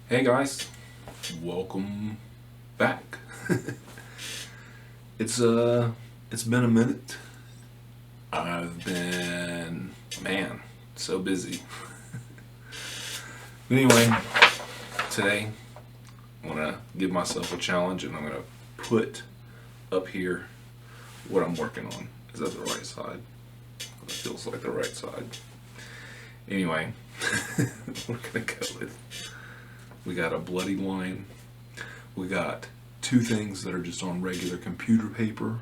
Hey guys, welcome back. It's been a minute. I've been, man, so busy. But anyway, today I'm gonna give myself a challenge and I'm gonna put up here what I'm working on. Is that the right side? It feels like the right side. Anyway, we're gonna go with, we got a bloody line, we got two things that are just on regular computer paper,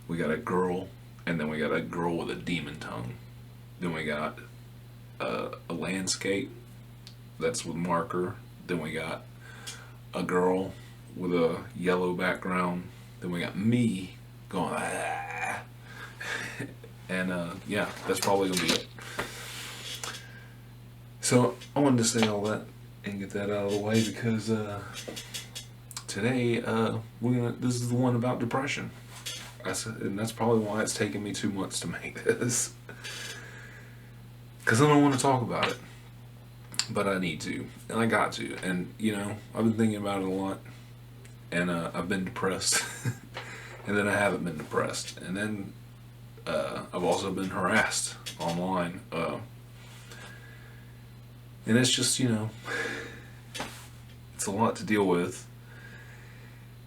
we got a girl, and then we got a girl with a demon tongue. Then we got a landscape that's with marker. Then we got a girl with a yellow background. Then we got me going ah. And yeah, that's probably gonna be it. So I wanted to say all that and get that out of the way because today this is the one about depression. And that's probably why it's taken me 2 months to make this, because I don't want to talk about it, but I need to, and I got to. And you know, I've been thinking about it a lot, and I've been depressed and then I haven't been depressed, and then I've also been harassed online, and it's just, you know, it's a lot to deal with,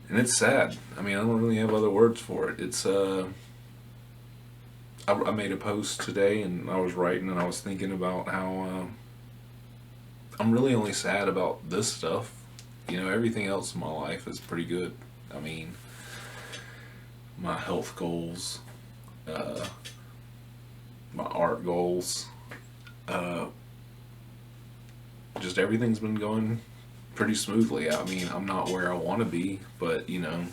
and it's sad. I mean, I don't really have other words for it. It's I made a post today and I was writing and I was thinking about how I'm really only sad about this stuff. You know, everything else in my life is pretty good. I mean, my health goals, my art goals, just everything's been going pretty smoothly. I mean, I'm not where I want to be, but you know,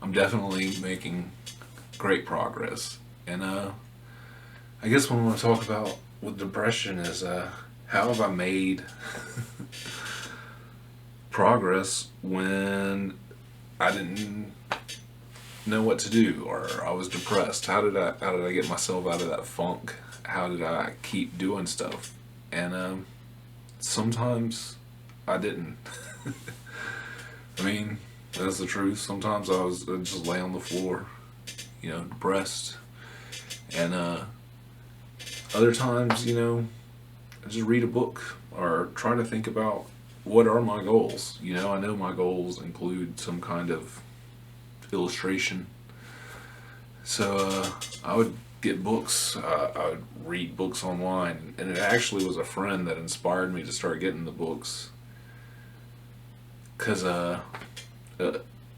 I'm definitely making great progress. And I guess what I want to talk about with depression is how have I made progress when I didn't know what to do, or I was depressed? How did I get myself out of that funk? How did I keep doing stuff? And sometimes I didn't. I mean, that's the truth. Sometimes I'd just lay on the floor, you know, depressed. And other times, you know, I just read a book or try to think about what are my goals. You know, I know my goals include some kind of illustration. So I would get books. I would read books online, and it actually was a friend that inspired me to start getting the books. Because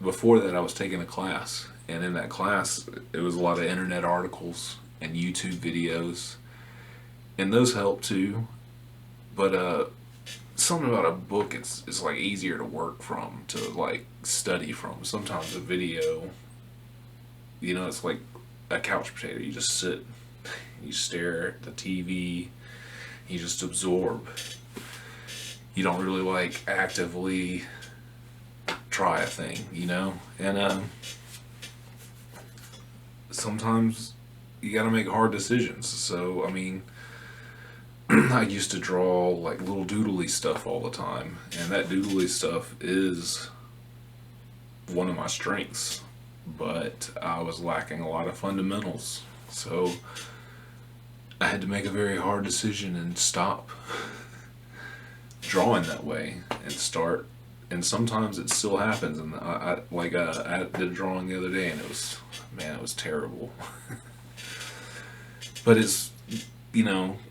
before that, I was taking a class, and in that class, it was a lot of internet articles and YouTube videos, and those help too. But something about a book, it's like easier to work from, to like study from. Sometimes a video, you know, it's like a couch potato. You just sit, you stare at the TV, you just absorb. You don't really like actively try a thing, you know. And sometimes you gotta make hard decisions. So I mean, I used to draw like little doodly stuff all the time, and that doodly stuff is one of my strengths. but I was lacking a lot of fundamentals. So I had to make a very hard decision and stop drawing that way and start. And sometimes it still happens. And I did a drawing the other day, and it was terrible. But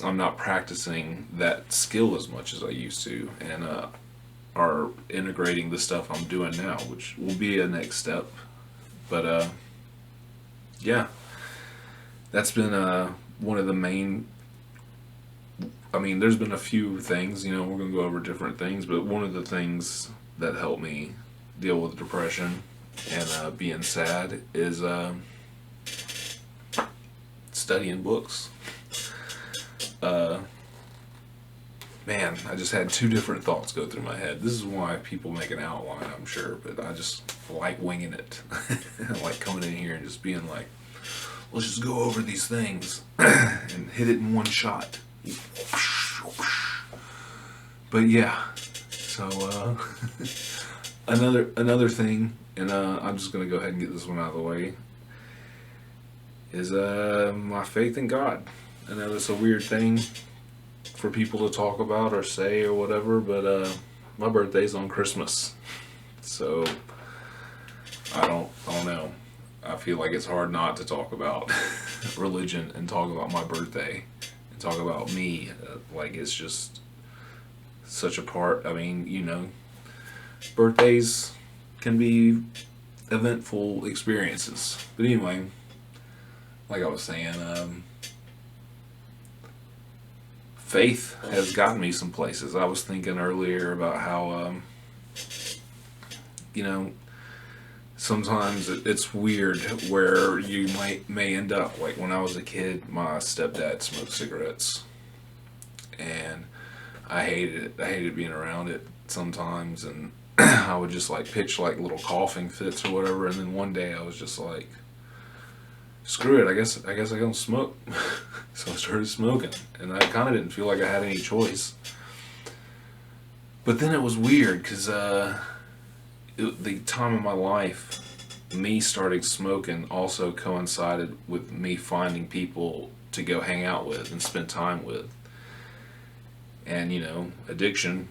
I'm not practicing that skill as much as I used to, and are integrating the stuff I'm doing now, which will be a next step. But yeah, that's been one of the main. I mean, there's been a few things. We're gonna go over different things, but one of the things that helped me deal with depression and being sad is studying books. Man, I just had two different thoughts go through my head. This is why people make an outline, I'm sure, but I just like winging it. I like coming in here and just being like, let's just go over these things and hit it in one shot. But yeah, so another thing, and I'm just gonna go ahead and get this one out of the way, is my faith in God. I know that's a weird thing for people to talk about or say or whatever, but my birthday's on Christmas, so I don't know. I feel like it's hard not to talk about religion and talk about my birthday and talk about me. Like, it's just such a part. I mean, birthdays can be eventful experiences. But anyway, like I was saying, faith has gotten me some places. I was thinking earlier about how, sometimes it's weird where you may end up, like when I was a kid, my stepdad smoked cigarettes, and I hated it. I hated being around it sometimes, and I would just like pitch like little coughing fits or whatever, and then one day I was just like, screw it, I guess I don't smoke. So I started smoking, and I kind of didn't feel like I had any choice. But then it was weird, because the time of my life, me starting smoking also coincided with me finding people to go hang out with and spend time with. And, addiction,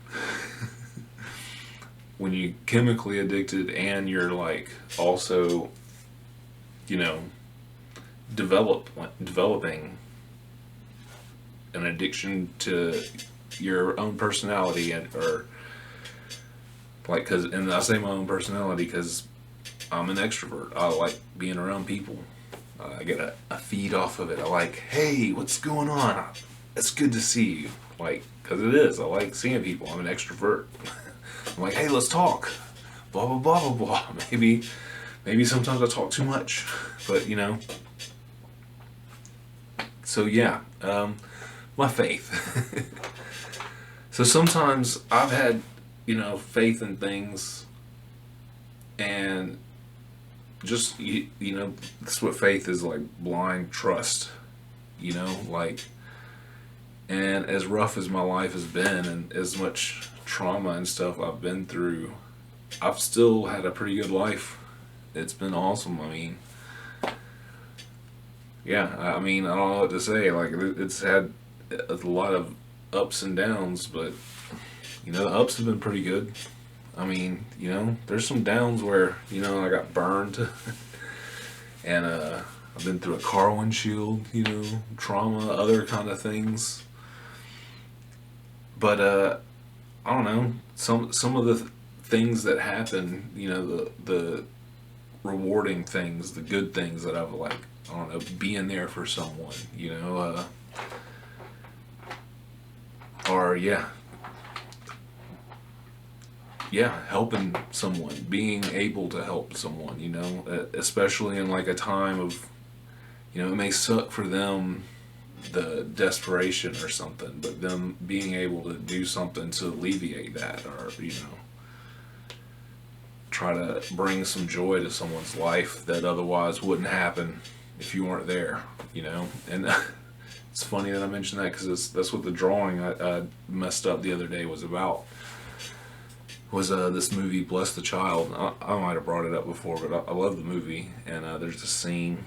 when you're chemically addicted and you're like also, developing an addiction to your own personality, or like, and I say my own personality because I'm an extrovert. I like being around people. I get a feed off of it. I like, hey, what's going on? It's good to see you. Like, because it is. I like seeing people. I'm an extrovert. I'm like, hey, let's talk. Blah, blah, blah, blah, blah. Maybe sometimes I talk too much. But, So, yeah. My faith. So sometimes I've had, faith in things, and just, that's what faith is, like blind trust, like, and as rough as my life has been and as much trauma and stuff I've been through, I've still had a pretty good life. It's been awesome. Yeah, I don't know what to say. Like, it's had a lot of ups and downs, but the ups have been pretty good. There's some downs where I got burned and I've been through a car windshield, trauma, other kind of things. But I don't know, some of the things that happen, the rewarding things, the good things that I've, like, I don't know, being there for someone, or helping someone, being able to help someone, especially in like a time of, it may suck for them, the desperation or something, but them being able to do something to alleviate that, or, try to bring some joy to someone's life that otherwise wouldn't happen if you weren't there, and it's funny that I mentioned that, because that's what the drawing I messed up the other day was about. was this movie Bless the Child. I might have brought it up before, but I love the movie. And there's this scene,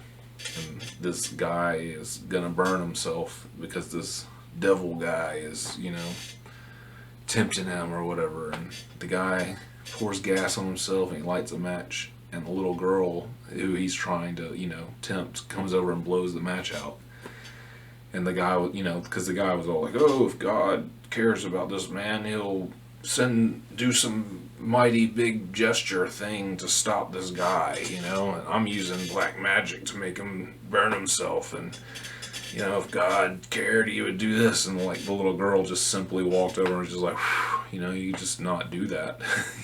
and this guy is gonna burn himself because this devil guy is, tempting him or whatever. And the guy pours gas on himself and he lights a match. And the little girl who he's trying to, tempt comes over and blows the match out. And the guy, because the guy was all like, oh, if God cares about this man, he'll do some mighty big gesture thing to stop this guy, and I'm using black magic to make him burn himself, and if God cared, he would do this. And like the little girl just simply walked over and was just like, you could just not do that.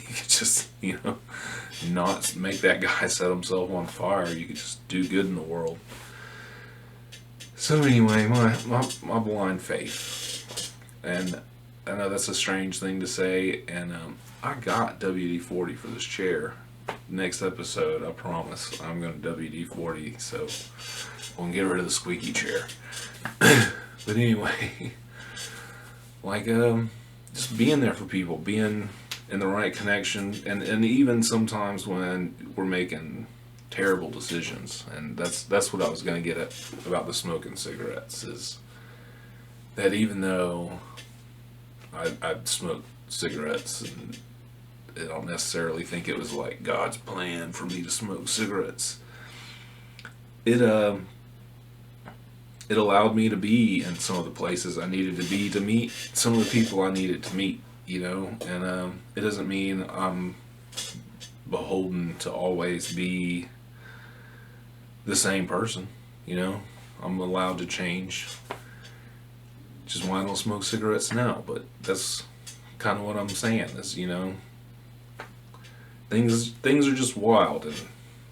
You could just, not make that guy set himself on fire. You could just do good in the world. So anyway, my blind faith, and I know that's a strange thing to say, and I got WD-40 for this chair. Next episode, I promise, I'm going to WD-40, so we'll get rid of the squeaky chair. But anyway, like, just being there for people, being in the right connection, and even sometimes when we're making terrible decisions, and that's what I was going to get at about the smoking cigarettes, is that even though I smoked cigarettes, and I don't necessarily think it was like God's plan for me to smoke cigarettes, it allowed me to be in some of the places I needed to be to meet some of the people I needed to meet, and it doesn't mean I'm beholden to always be the same person, I'm allowed to change, which is why I don't smoke cigarettes now. But that's kind of what I'm saying is, things are just wild, and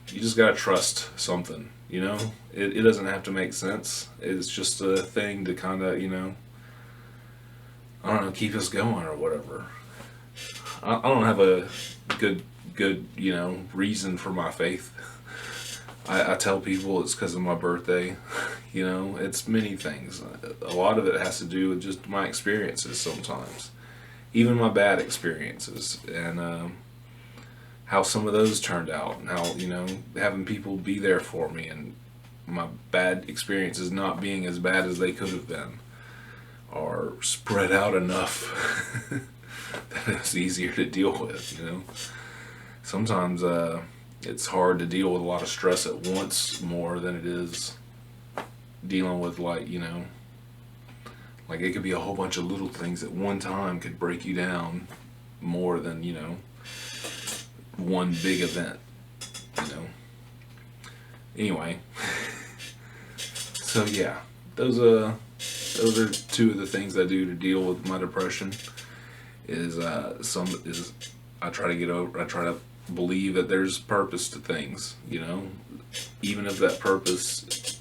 you just gotta trust something, it doesn't have to make sense. It's just a thing to kind of, I don't know, keep us going or whatever. I don't have a good reason for my faith. I tell people it's because of my birthday. It's many things. A lot of it has to do with just my experiences sometimes. Even my bad experiences. And how some of those turned out. And how, having people be there for me. And my bad experiences not being as bad as they could have been. Are spread out enough that it's easier to deal with, Sometimes, it's hard to deal with a lot of stress at once more than it is dealing with, like it could be a whole bunch of little things at one time could break you down more than, one big event, Anyway, so yeah, those are two of the things I do to deal with my depression. I try to believe that there's purpose to things, even if that purpose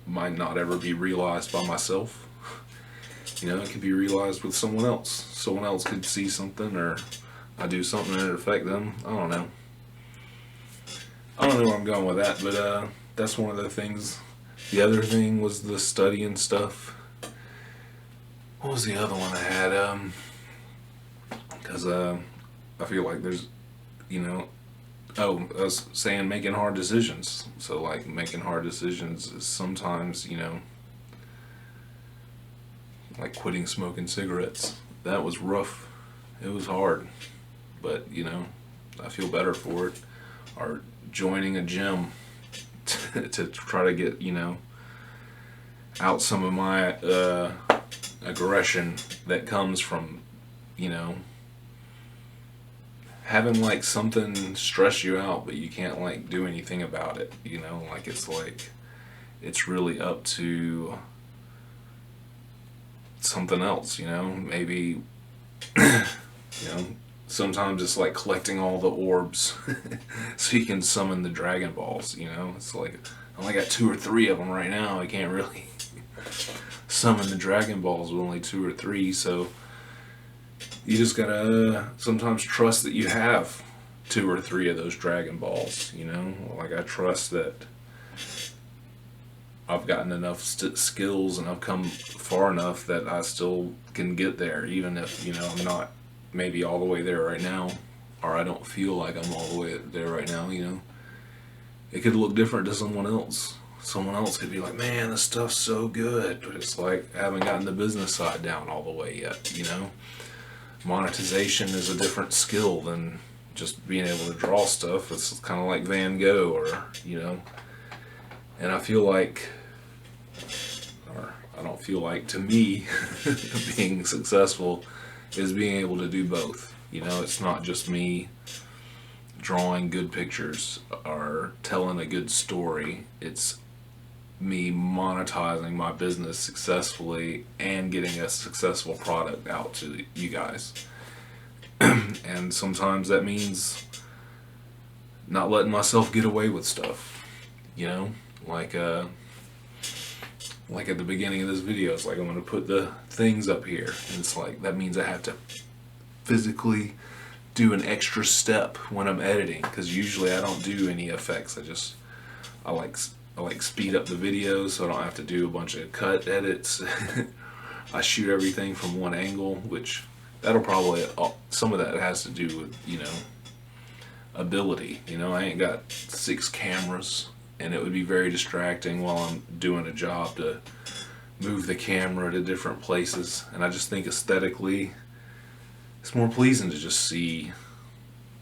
might not ever be realized by myself. It could be realized with someone else. Someone else could see something, or I do something and it affect them. I don't know where I'm going with that, but that's one of the things. The other thing was the studying stuff. What was the other one I had? Because I feel like there's, I was saying making hard decisions. So like making hard decisions is sometimes, like quitting smoking cigarettes. That was rough. It was hard. But, I feel better for it. Or joining a gym to try to get, out some of my aggression that comes from, having like something stress you out, but you can't like do anything about it, it's really up to something else, maybe, sometimes it's like collecting all the orbs so you can summon the Dragon Balls, it's like, I only got 2 or 3 of them right now, I can't really summon the Dragon Balls with only 2 or 3, so you just gotta sometimes trust that you have 2 or 3 of those Dragon Balls, like I trust that I've gotten enough skills and I've come far enough that I still can get there, even if, I'm not maybe all the way there right now, or I don't feel like I'm all the way there right now, you know. It could look different to someone else. Someone else could be like, man, this stuff's so good, but it's like, I haven't gotten the business side down all the way yet, you know. Monetization is a different skill than just being able to draw stuff. It's kind of like Van Gogh, or, you know. And I feel like, or I don't feel like, to me, being successful is being able to do both. You know, it's not just me drawing good pictures or telling a good story. It's me monetizing my business successfully and getting a successful product out to you guys. And sometimes that means not letting myself get away with stuff, you know, like at the beginning of this video, it's like I'm going to put the things up here, and it's like that means I have to physically do an extra step when I'm editing, because usually I don't do any effects. I like speed up the videos so I don't have to do a bunch of cut edits. I shoot everything from one angle, which that'll probably, some of that has to do with, you know, ability. You know, I ain't got 6 cameras, and it would be very distracting while I'm doing a job to move the camera to different places. And I just think aesthetically it's more pleasing to just see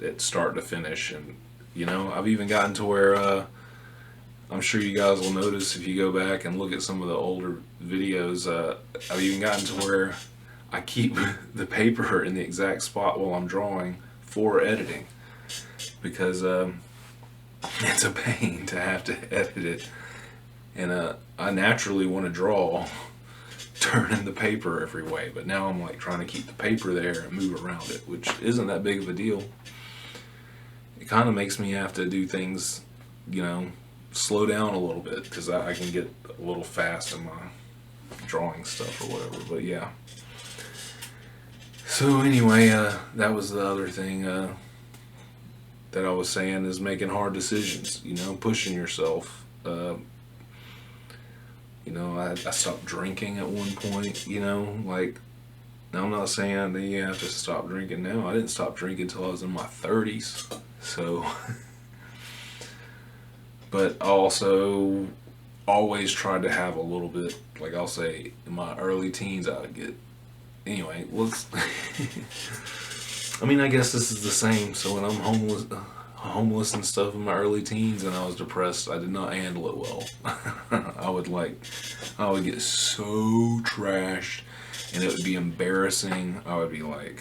it start to finish. And, you know, I've even gotten to where I'm sure you guys will notice if you go back and look at some of the older videos, I've even gotten to where I keep the paper in the exact spot while I'm drawing for editing, because it's a pain to have to edit it. And I naturally want to draw turning the paper every way, but now I'm like trying to keep the paper there and move around it, which isn't that big of a deal. It kind of makes me have to do things, you know, slow down a little bit, because I can get a little fast in my drawing stuff or whatever. But yeah, so anyway, that was the other thing that I was saying, is making hard decisions, you know, pushing yourself. You know, I stopped drinking at one point, you know, like, now I'm not saying that you have to stop drinking now. I didn't stop drinking until I was in my 30s, so, but I also always tried to have a little bit, like I'll say, in my early teens I would get, anyway, let's, I mean, I guess this is the same. So when I'm homeless and stuff in my early teens and I was depressed, I did not handle it well. I would get so trashed, and it would be embarrassing. I would be like,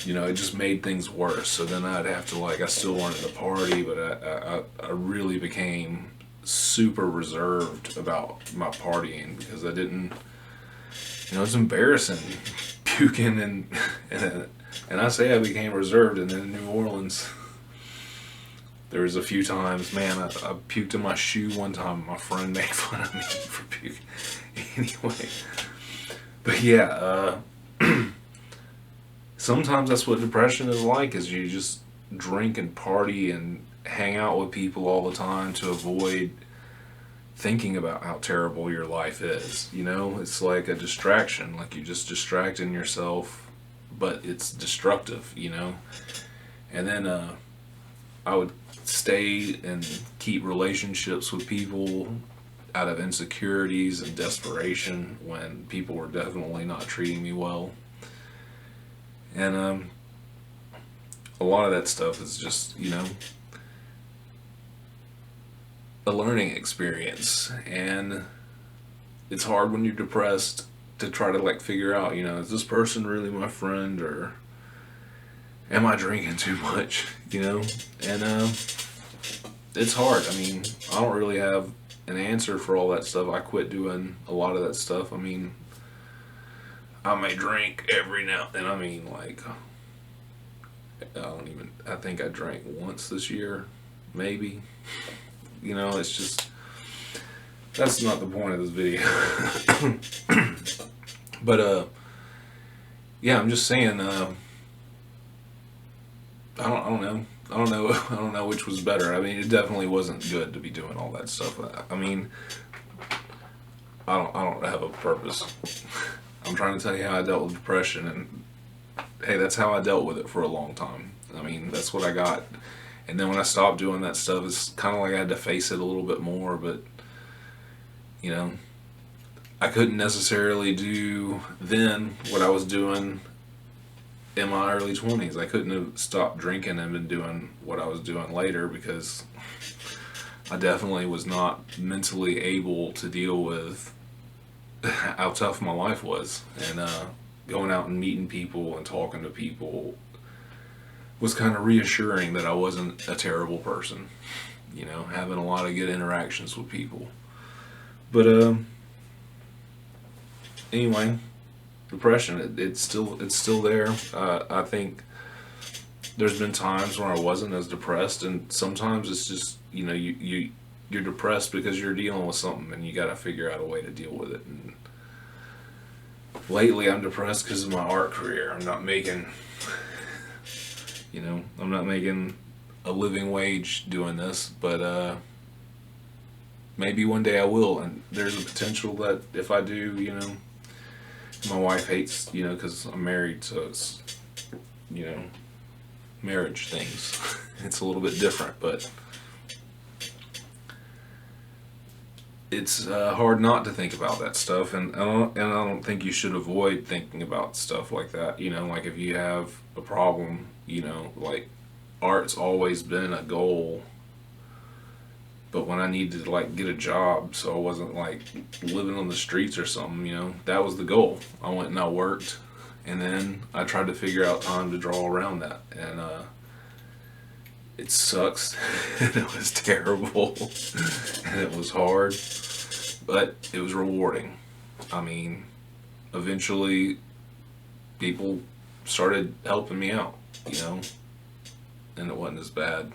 you know, it just made things worse. So then I'd have to, like, I still wanted to party, but I really became super reserved about my partying, because I didn't, you know, it's embarrassing puking, and I say I became reserved, and then in New Orleans, there was a few times, man, I puked in my shoe one time. My friend made fun of me for puking. Anyway, but yeah, sometimes that's what depression is like, is you just drink and party and hang out with people all the time to avoid thinking about how terrible your life is. You know, it's like a distraction, like you're just distracting yourself, but it's destructive, you know. And then I would stay and keep relationships with people out of insecurities and desperation when people were definitely not treating me well. And a lot of that stuff is just, you know, a learning experience, and it's hard when you're depressed to try to, like, figure out, you know, is this person really my friend, or am I drinking too much, you know? And it's hard. I mean, I don't really have an answer for all that stuff. I quit doing a lot of that stuff. I mean, I may drink every now and then. I mean, like, I think I drank once this year, maybe. You know, it's just, that's not the point of this video. But yeah, I'm just saying, I don't know which was better. I mean, it definitely wasn't good to be doing all that stuff. I mean, I don't have a purpose. I'm trying to tell you how I dealt with depression, and hey, that's how I dealt with it for a long time. I mean, that's what I got. And then when I stopped doing that stuff, it's kind of like I had to face it a little bit more, but, you know, I couldn't necessarily do then what I was doing in my early 20s. I couldn't have stopped drinking and been doing what I was doing later because I definitely was not mentally able to deal with how tough my life was. And going out and meeting people and talking to people was kind of reassuring that I wasn't a terrible person. You know, having a lot of good interactions with people. But anyway, depression, it's still there. I think there's been times where I wasn't as depressed, and sometimes it's just, you know, you're depressed because you're dealing with something and you got to figure out a way to deal with it. And lately I'm depressed because of my art career. I'm not making a living wage doing this, but maybe one day I will. And there's a potential that if I do, you know, my wife hates, you know, because I'm married, so it's, you know, marriage things. It's a little bit different, but it's hard not to think about that stuff, and I don't think you should avoid thinking about stuff like that. You know, like if you have a problem, you know, like art's always been a goal. But when I needed to like get a job, so I wasn't like living on the streets or something, you know, that was the goal. I went and I worked, and then I tried to figure out time to draw around that, and it sucks, and it was terrible, and it was hard, but it was rewarding. I mean, eventually, people started helping me out, you know, and it wasn't as bad.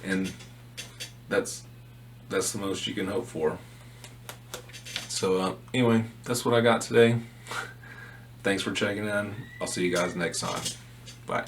And that's the most you can hope for. So anyway, that's what I got today. Thanks for checking in. I'll see you guys next time. Bye.